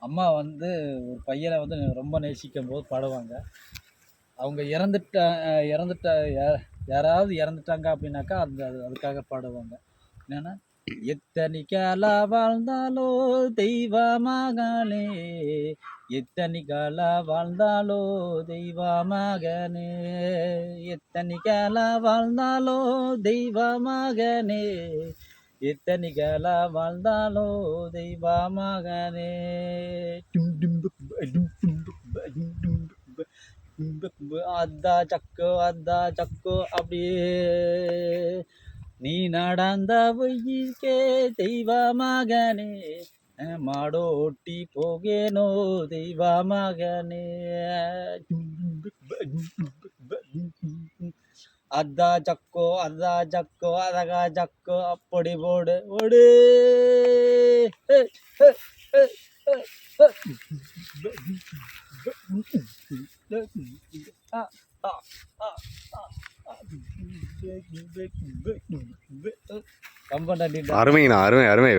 அம்மா வந்து ஒரு பையனை வந்து ரொம்ப நேசிக்கும் போது பாடுவாங்க. அவங்க யாராவது இறந்துட்டாங்க அப்படின்னாக்கா அதுக்காக பாடுவாங்க. என்னன்னா, எத்தனை காலா வாழ்ந்தாலோ தெய்வ மகனே, எத்தனை காலா வாழ்ந்தாலோ தெய்வ மகனே, எத்தனை காலா வாழ்ந்தாலோ தெய்வ மகனே, எத்தனை காலா வாழ்ந்தாலோ தெய்வ மகனே. அதா சக்கோ அப்படியே நீ நடந்த வழிக்கே தெய்வ மகனே, மாடோட்டி போகேனோ தெய்வ மகனே. அதா சக்கோ அதகா சக்கோ அப்படி போடு ஓடு. அருமைண்ணா, அருமை அருமை.